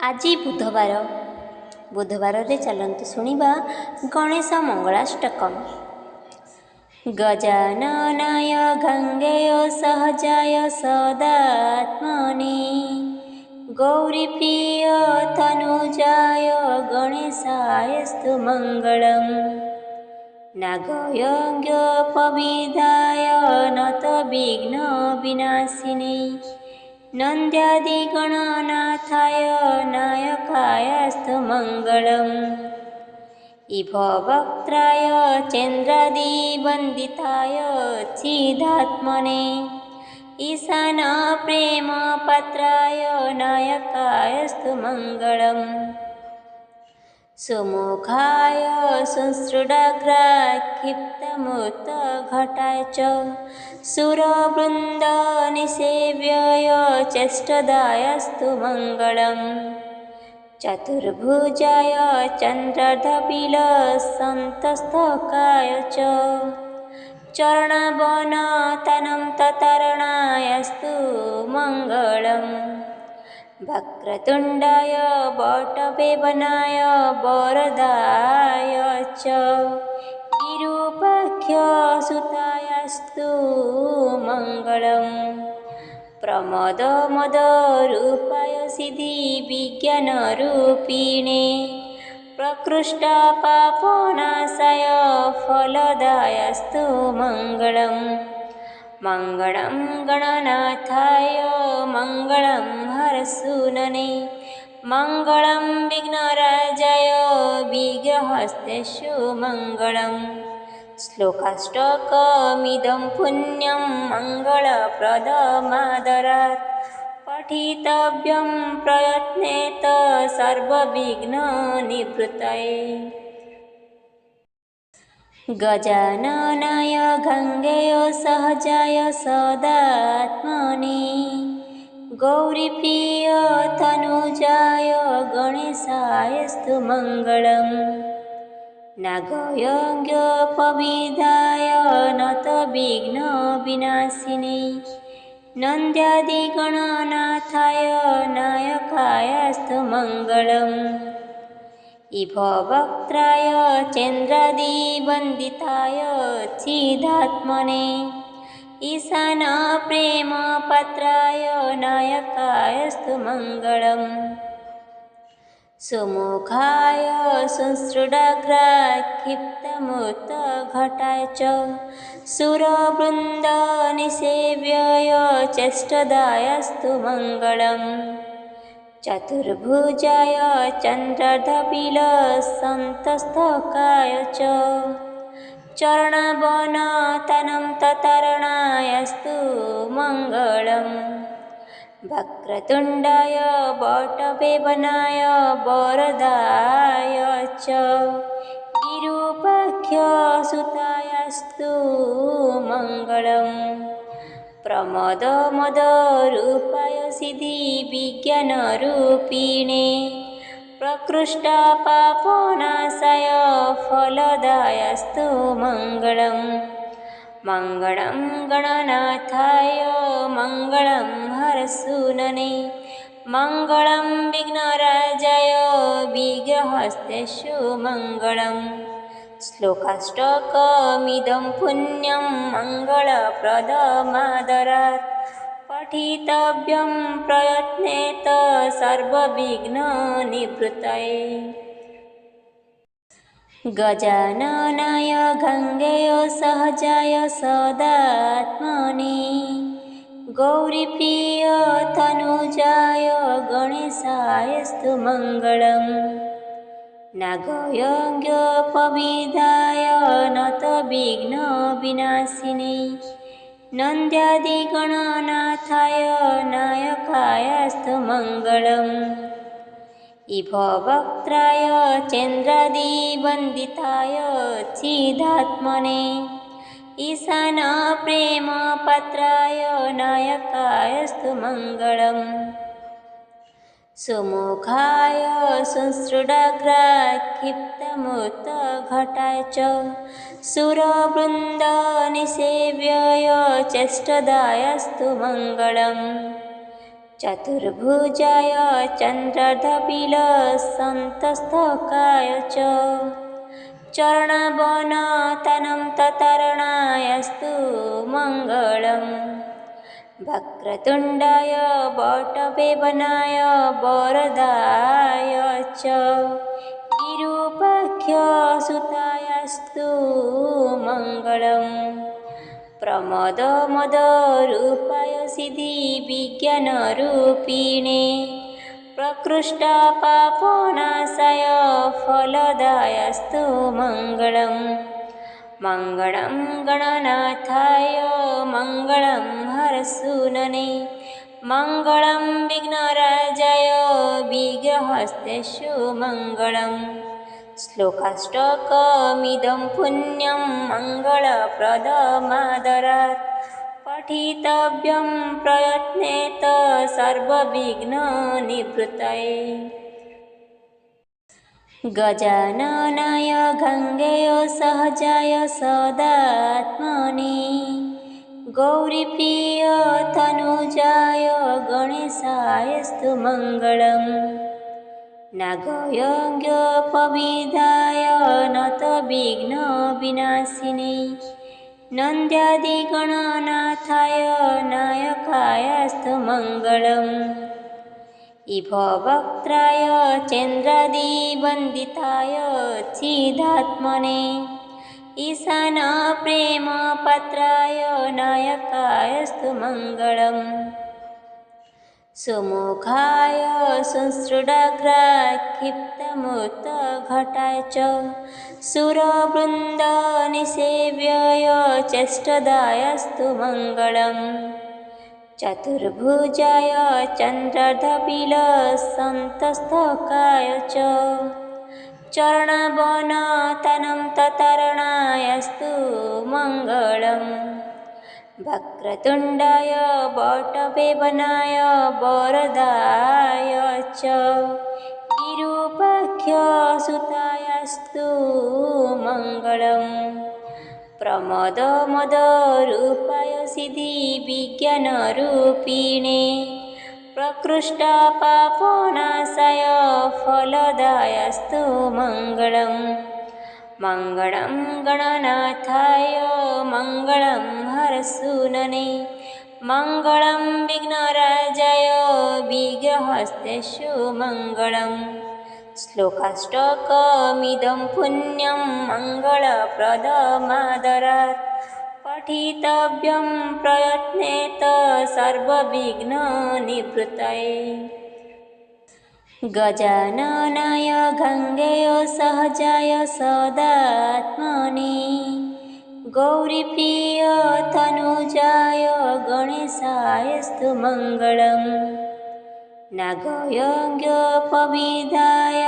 আজি बुधवार रे चलन्तु शुणिबा गणेश मंगलाष्टकम्। गजाननाय गंगेय सहजाय सदात्मने गौरीप्रिय तनुजाय गणेशायस्तु मङ्गलम्। नागयज्ञोपविधाय नत विघ्न विनाशिने नन्द्यादिगणनाथाय नायकायस्तु मङ्गलम्। इभ वक्त्राय चन्द्रादिवन्दिताय चिदात्मने ईशान प्रेमपात्राय नायकायस्तु मङ्गलम्। सुमुखाय संसृडाग्राक्षिप्तमूर्तघटाय च सुरवृन्दनिसेव्याय चेष्टदायस्तु मङ्गलम्। चतुर्भुजाय चन्द्रार्धबिलसन्तस्थकाय च चरणावनतनन्ततरणायस्तु मङ्गलम्। वक्रतुण्डाय वटवेवनाय वरदाय च विरूपाख्यसुतायस्तु मङ्गलम्। प्रमदमदरूपाय सिद्धिविज्ञानरूपिणे प्रकृष्टपापनाशाय फलदायस्तु मङ्गलम्। मङ्गलं गणनाथाय मङ्गलं हरसूनने मङ्गलं विघ्नराजाय विघ्नहस्तेषु मङ्गलम्। श्लोकाष्टकमिदं पुण्यं मङ्गलप्रदमादरात् पठितव्यं प्रयत्नेत सर्वविघ्ननिवृत्तये। गजाननाय गंगेय सहजाय सदात्मने गौरीप्रिय तनुजाय गणेशायस्तु मङ्गलम्। नागयज्ञोपविधाय नत विघ्न विनाशिने नन्द्यादिगणनाथाय नायकायस्तु मङ्गलम्। इभ वक्त्राय चन्द्रादिवन्दिताय चिदात्मने ईशान प्रेमपात्राय नायकायस्तु मङ्गलम्। सुमुखाय संसृडाग्राक्षिप्तमूर्तघटाय च सुरवृन्दनिसेव्याय चेष्टदायस्तु मङ्गलम्। चतुर्भुजाय चन्द्रार्धबिलसन्तस्थकाय च चरणावनतनन्ततरणायस्तु मङ्गलम्। वक्रतुण्डाय वटवेवनाय वरदाय च विरूपाख्यसुतायस्तु मङ्गलम्। प्रमदमदरूपाय सिद्धिविज्ञानरूपिणे प्रकृष्टपापनाशाय फलदायस्तु मङ्गलम्। मङ्गलं गणनाथाय मङ्गलं हरसूनने मङ्गलं विघ्नराजाय विघ्नहस्तेषु मङ्गलम्। श्लोकाष्टकमिदं पुण्यं मङ्गलप्रदमादरात् पठितव्यं प्रयत्नेत सर्वविघ्ननिवृत्तये। गजाननाय गंगेय सहजाय सदात्मने गौरीप्रिय तनुजाय गणेशायस्तु मङ्गलम्। नागयज्ञोपविधाय नत विघ्न विनाशिने नन्द्यादिगणनाथाय नायकायस्तु मङ्गलम्। इभ वक्त्राय चन्द्रादिवन्दिताय चिदात्मने ईशान प्रेमपात्राय नायकायस्तु मङ्गलम्। सुमुखाय संसृडाग्राक्षिप्तमूर्तघटाय च सुरवृन्दनिसेव्याय चेष्टदायस्तु मङ्गलम्। चतुर्भुजाय चन्द्रार्धबिलसन्तस्थकाय च चरणावनतनं ततरणायस्तु मङ्गलम्। वक्रतुण्डाय वटवेबनाय वरदाय च विरूपाख्यसुतायस्तु मङ्गलम्। प्रमदमदरूपाय सिद्धिविज्ञानरूपिणे प्रकृष्टपापनाशाय फलदायस्तु मङ्गलम्। मङ्गलं गणनाथाय मङ्गलं हरसूनने मङ्गलं विघ्नराजाय विघ्नहस्तेषु मङ्गलम्। श्लोकाष्टकमिदं पुण्यं मङ्गलप्रदमादरात् पठितव्यं प्रयत्नेत सर्वविघ्ननिवृत्तये। गजाननाय गङ्गेय सहजाय सदात्मने गौरीप्रिय तनुजाय गणेशायस्तु मङ्गलम्। नागयज्ञोपविधाय नतविघ्नविनाशिने नन्द्यादिगणनाथाय नायकायस्तु मङ्गलम्। इभवक्त्राय चन्द्रादिवन्दिताय चिदात्मने ईशानप्रेमपात्राय नायकायस्तु मङ्गलम्। सुमुखाय संसृडाग्राक्षिप्तमूर्तघटाय च सुरवृन्दनिसेव्याय चेष्टदायस्तु मङ्गलम्। चतुर्भुजाय चन्द्रार्धबिलसन्तस्थकाय च चरणावनतनं ततरणायस्तु मङ्गलम्। वक्रतुण्डाय वटवेबनाय वरदाय च विरूपाख्यसुतायस्तु मङ्गलम्। प्रमदमदरूपाय सिद्धिविज्ञानरूपिणे प्रकृष्टपापनाशाय फलदायस्तु मङ्गलम्। मङ्गलं गणनाथाय मङ्गलं हरसूनने मङ्गलं विघ्नराजाय विघ्नहस्तेषु मङ्गलम्। श्लोकाष्टकमिदं पुण्यं मङ्गलप्रदमादरात् पठितव्यं प्रयत्नेत सर्वविघ्ननिवृत्तये। गजाननाय गङ्गेय सहजाय सदात्मने गौरीप्रिय तनुजाय गणेशायस्तु मङ्गलम्। नागयज्ञोपविधाय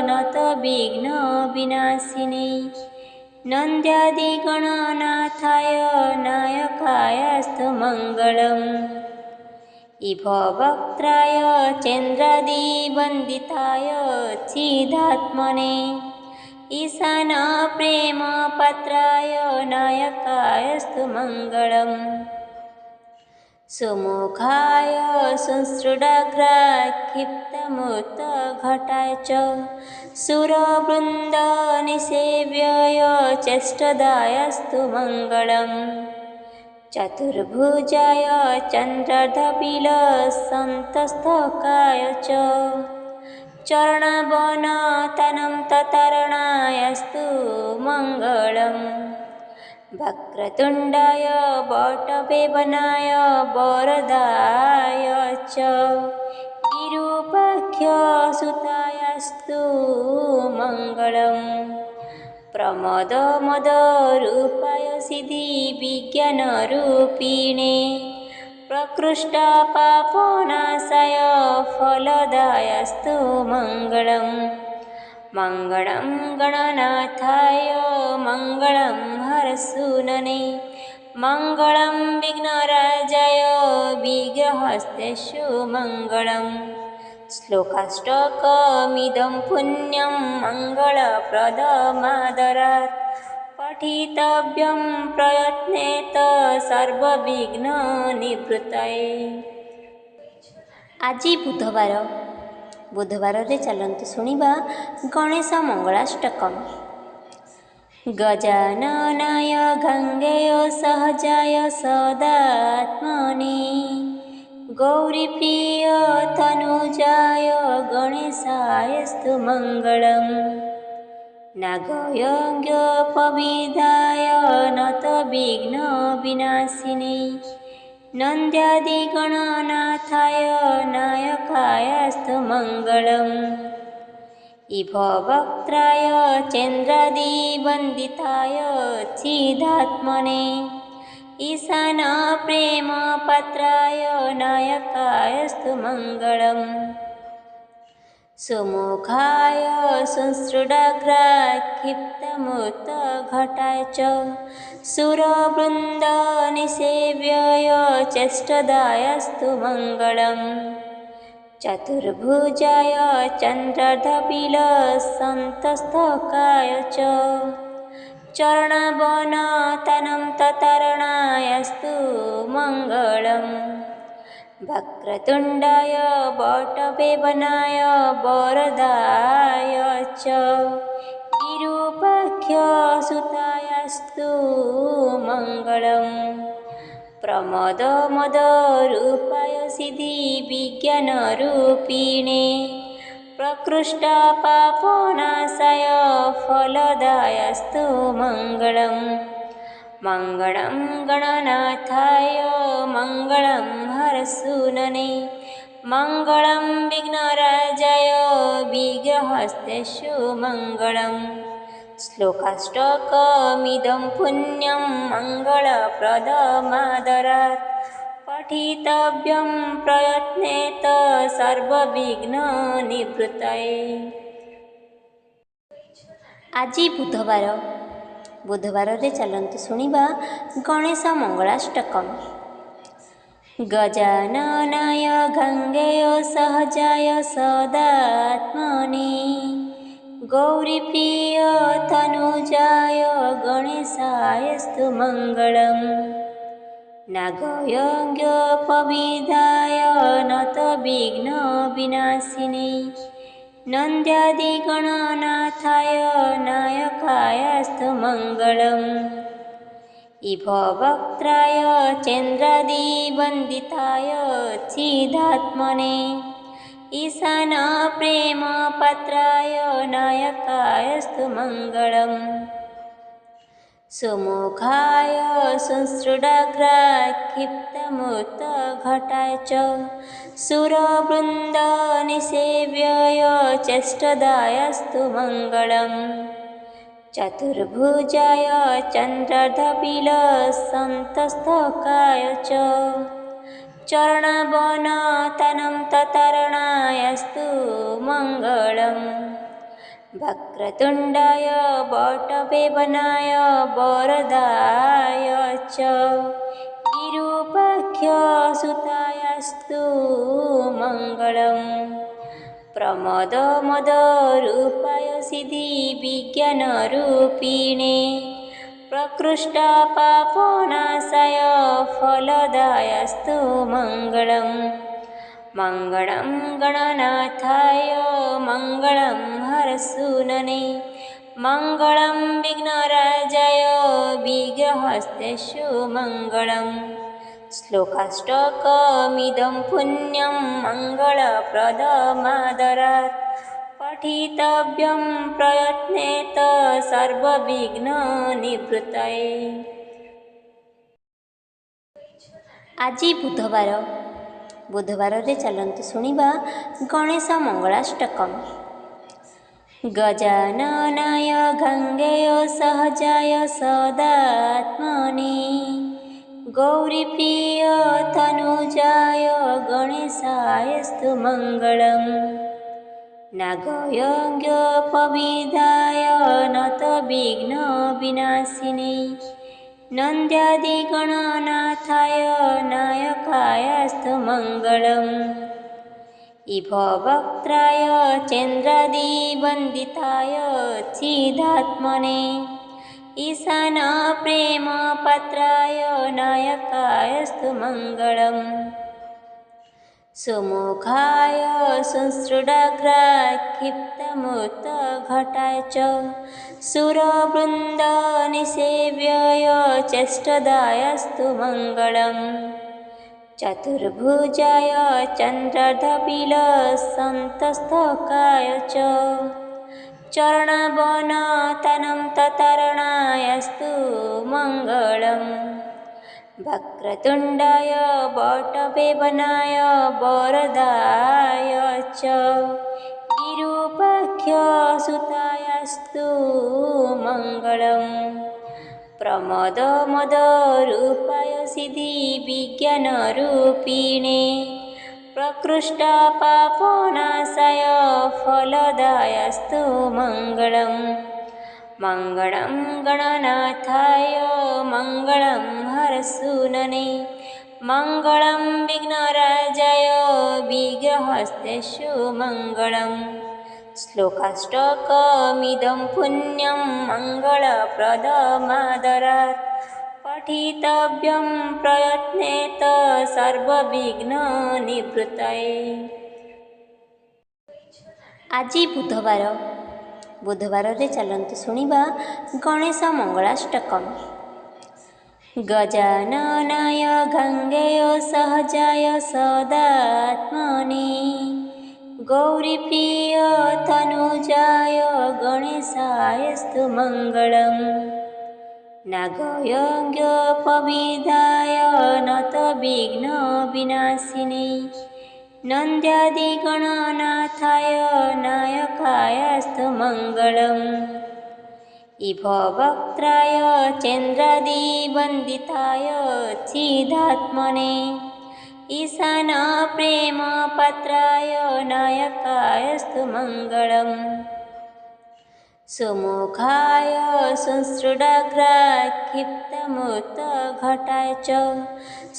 नतविघ्नविनाशिने नन्द्यादिगणनाथाय नायकायस्तु मङ्गलम्। इभवक्त्राय चन्द्रादिवन्दिताय चिदात्मने ईशानप्रेमपात्राय नायकायस्तु मङ्गलम्। सुमुखाय संसृडाग्राक्षिप्तमूर्तघटाय च सुरवृन्दनिसेव्याय चेष्टदायस्तु मङ्गलम्। चतुर्भुजाय चन्द्रार्धबिलसन्तस्थकाय च चरणावनतनं ततरणायस्तु मङ्गलम्। वक्रतुण्डाय वटवेबनाय वरदाय च विरूपाख्यसुतायस्तु मङ्गलम्। प्रमदमदरूपाय सिद्धिविज्ञानरूपिणे प्रकृष्टपापनाशाय फलदायस्तु मङ्गलम्। मङ्गलं गणनाथाय मङ्गलं हरसूनने मङ्गलं विघ्नराजाय विघ्नहस्तेषु मङ्गलम्। श्लोकाष्टकमिदं पुण्यं मङ्गलप्रदमादरात् पठितव्यं प्रयत्नेत सर्वविघ्ननिवृत्तये। ଆଜି ବୁଧବାର। ବୁଧବାରରେ ଚାଲନ୍ତୁ ଶୁଣିବା ଗଣେଶ ମଙ୍ଗଳାଷ୍ଟକମ୍। ଗଜାନନାୟ ଗଙ୍ଗେୟ ସହଜାୟ ସଦାତ୍ମନେ ଗୌରୀପ୍ରିୟ ତନୁଜାୟ ଗଣେଶାୟସ୍ତୁ ମଙ୍ଗଳମ୍। ନାଗୟଜ୍ଞୋପବିଦାୟ ନତ ବିଘ୍ନ ବିନାଶିନେ ନନ୍ଦ୍ୟାଦିଗଣନାଥାୟ ନାୟକାୟସ୍ତୁ ମଙ୍ଗଳମ୍। इभ वक्त्राय चन्द्रादिवन्दिताय चिदात्मने ईशान प्रेमपात्राय नायकायस्तु मङ्गलम्। सुमुखाय संसृडाग्राक्षिप्तमुक्तघटाय च सुरवृन्दनिसेव्याय चेष्टदायस्तु मङ्गलम्। चतुर्भुजाय चन्द्रार्धबिलसन्तस्थकाय च चरणावनतनं ततरणायस्तु मङ्गलम्। वक्रतुण्डाय वटवेबनाय वरदाय च विरूपाख्यसुतायस्तु मङ्गलम्। प्रमदमदरूपाय सिद्धिविज्ञानरूपिणे प्रकृष्टपापनाशाय फलदायस्तु मङ्गलम्। मङ्गलं गणनाथाय मङ्गलं हरसूनने मङ्गलं विघ्नराजाय विघ्नहस्तेषु मङ्गलम्। श्लोकाष्टकमिदं पुण्यं मङ्गलप्रदमादरात् पठितव्यं प्रयत्नेत सर्वविघ्ननिवृत्तये। ଆଜି ବୁଧବାର। ବୁଧବାରରେ ଚାଲନ୍ତୁ ଶୁଣିବା ଗଣେଶ ମଙ୍ଗଳାଷ୍ଟକମ୍। ଗଜାନନାୟ ଗଙ୍ଗେୟ ସହଜାୟ ସଦାତ୍ମନେ ଗୌରୀପ୍ରିୟ ତନୁଜାୟ ଗଣେଶାୟସ୍ତୁ ମଙ୍ଗଳମ୍। ନାଗୟଜ୍ଞୋପବିଦାୟ ନତ ବିଘ୍ନ ବିନାଶିନେ ନନ୍ଦ୍ୟାଦିଗଣନାଥାୟ ନାୟକାୟସ୍ତୁ ମଙ୍ଗଳମ୍। इभ वक्त्राय चन्द्रादिवन्दिताय चिदात्मने ईशान प्रेमपात्राय नायकायस्तु मङ्गलम्। सुमुखाय संसृडाग्राक्षिप्तमुक्तघटाय च सुरवृन्दनिसेव्याय चेष्टदायस्तु मङ्गलम्। चतुर्भुजाय चन्द्रार्धबिलसन्तस्थकाय च चरणावनतनं ततरणायस्तु मङ्गलम्। वक्रतुण्डाय वटवेबनाय वरदाय च विरूपाख्यसुतायस्तु मङ्गलम्। प्रमदमदरूपाय सिद्धिविज्ञानरूपिणे प्रकृष्टपापनाशाय फलदायस्तु मङ्गलम्। मङ्गलं गणनाथाय मङ्गलं हरसूनने मङ्गलं विघ्नराजाय विघ्नहस्तेषु मङ्गलम्। श्लोकाष्टकमिदं पुण्यं मङ्गलप्रदमादरात् पठितव्यं प्रयत्नेत सर्वविघ्ननिवृत्तये। ଆଜି ବୁଧବାର। ବୁଧବାରରେ ଚାଲନ୍ତୁ ଶୁଣିବା ଗଣେଶ ମଙ୍ଗଳାଷ୍ଟକମ୍। ଗଜାନନାୟ ଗଙ୍ଗେୟ ସହଜାୟ ସଦାତ୍ମନେ ଗୌରୀପ୍ରିୟ ତନୁଜାୟ ଗଣେଶାୟସ୍ତୁ ମଙ୍ଗଳମ୍। ନାଗୟଜ୍ଞୋପବିଦାୟ ନତ ବିଘ୍ନ ବିନାଶିନେ ନନ୍ଦ୍ୟାଦିଗଣନାଥାୟ ନାୟକାୟସ୍ତୁ ମଙ୍ଗଳମ୍। इभ वक्त्राय चन्द्रादिवन्दिताय चिदात्मने ईशान प्रेमपात्राय नायकायस्तु मङ्गलम्। सुमुखाय संसृडाग्राय क्षिप्तमूर्तघटाय च सुरवृन्दनिसेव्यय चेष्टदायस्तु मङ्गलम्। चतुर्भुजाय चन्द्रार्धबिलसन्तस्थकाय च चरणावनतनं ततरणायस्तु मङ्गलम्। वक्रतुण्डाय वटवेबनाय वरदाय च विरूपाख्यसुतायस्तु मङ्गलम्। प्रमदमदरूपाय सिद्धिविज्ञानरूपिणे प्रकृष्टपापनाशाय फलदायस्तु मङ्गलम्। मङ्गलं गणनाथाय मङ्गलं हरसूनने मङ्गलं विघ्नराजाय विघ्नहस्तेषु मङ्गलम्। श्लोकाष्टकमिदं पुण्यं मङ्गलप्रदमादरात् पठितव्यं प्रयत्नेत सर्वविघ्ननिवृत्तये। ଆଜି ବୁଧବାରରେ ଚାଲନ୍ତୁ ଶୁଣିବା ଗଣେଶ ମଙ୍ଗଳାଷ୍ଟକମ୍। ଗଜାନନାୟ ଗଙ୍ଗେୟ ସହଜାୟ ସଦାତ୍ମନେ ଗୌରୀପ୍ରିୟ ତନୁଜାୟ ଗଣେଶାୟସ୍ତୁ ମଙ୍ଗଳମ୍। ନାଗୟଜ୍ଞୋପବିଦାୟ ନତ ବିଘ୍ନ ବିନାଶିନେ नन्द्यादिगणनाथाय नायकायस्तु मङ्गलम्। इभवक्त्राय चन्द्रादिवन्दिताय चिदात्मने ईशानप्रेमपात्राय नायकायस्तु मङ्गलम्। सुमुखाय संसृडाग्राय क्षिप्तमूर्तघटाय च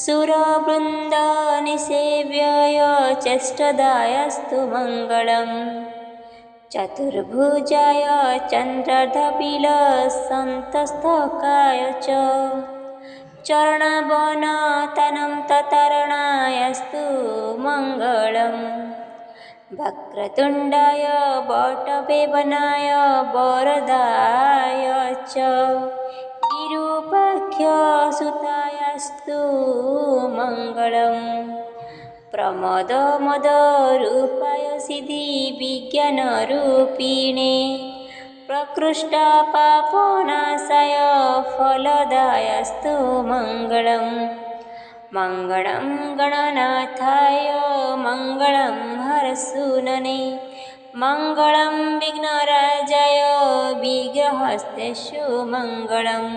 सुरवृन्दनिसेव्यय चेष्टदायस्तु मङ्गलम्। चतुर्भुजाय चन्द्रार्धबिलसन्तस्थकाय च चरणावनतनं ततरणायस्तु मङ्गलम्। वक्रतुण्डाय वटवेबनाय वरदाय च विरूपाख्यसुतायस्तु मङ्गलम्। प्रमदमदरूपाय सिद्धिविज्ञानरूपिणे प्रकृष्टपापनाशाय फलदायस्तु मङ्गलम्। मङ्गलं गणनाथाय मङ्गलं हरसूनने मङ्गलं विघ्नराजाय विघ्नहस्तेषु मङ्गलम्।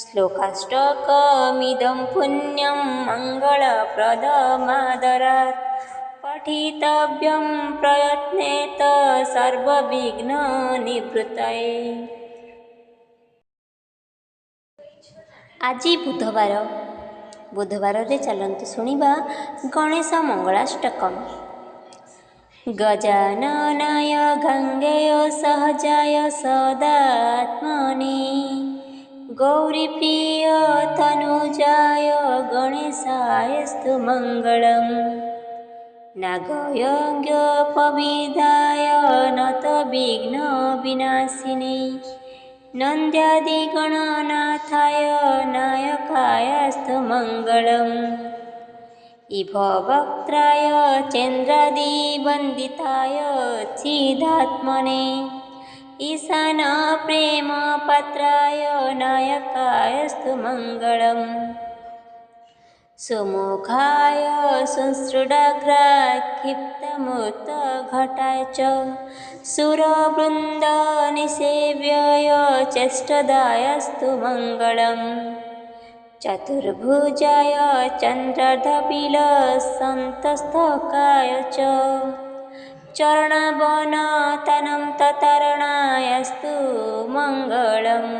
श्लोकाष्टकमिदं पुण्यं मङ्गलप्रदमादरात् पठितव्यं प्रयत्नेत सर्वविघ्ननिवृत्तये। ଆଜି ବୁଧବାରରେ ଚାଲନ୍ତୁ ଶୁଣିବା ଗଣେଶ ମଙ୍ଗଳାଷ୍ଟକମ୍। ଗଜାନନାୟ ଗଙ୍ଗେୟ ସହଜାୟ ସଦାତ୍ମନେ ଗୌରୀପ୍ରିୟ ତନୁଜାୟ ଗଣେଶାୟସ୍ତୁ ମଙ୍ଗଳମ୍। ନାଗୟଜ୍ଞୋପବିଦାୟ ନତ ବିଘ୍ନ ବିନାଶିନେ नन्द्यादिगणनाथाय नायकायस्तु मङ्गलम्। इभवक्त्राय चन्द्रादिवन्दिताय चिदात्मने ईशानप्रेमपात्राय नायकायस्तु मङ्गलम्। सुमुखाय संसृडाग्राय क्षिप्तमूर्तघटाय च सुरवृन्दनिसेव्यय चेष्टदायस्तु मङ्गलम्। चतुर्भुजाय चन्द्रार्धबिलसन्तस्थकाय च चरणावनतनं ततरणायस्तु मङ्गलम्।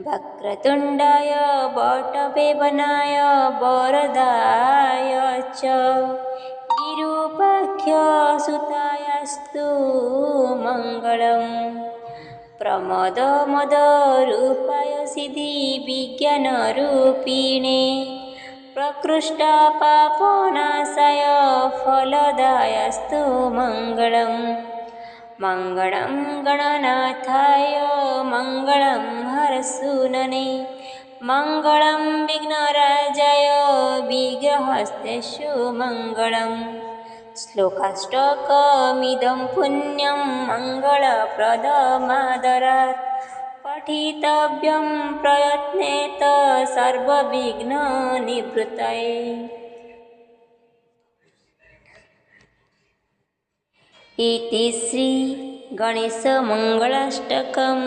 वक्रतुण्डाय वटवेबनाय वरदाय च विरूपाख्यसुतायस्तु मङ्गलम्। प्रमदमदरूपाय सिद्धिविज्ञानरूपिणे प्रकृष्टपापोनाशाय फलदायस्तु मङ्गलम् मङ्गलं गणनाथाय मङ्गलं हरसूनने मङ्गलं विघ्नराजाय विघ्नहस्तेषु मङ्गलम् श्लोकाष्टकमिदं पुण्यं मङ्गलप्रदमादरात् पठितव्यं प्रयत्नेत सर्वविघ्ननिवृत्तये। इति श्री गणेशमङ्गलाष्टकम्।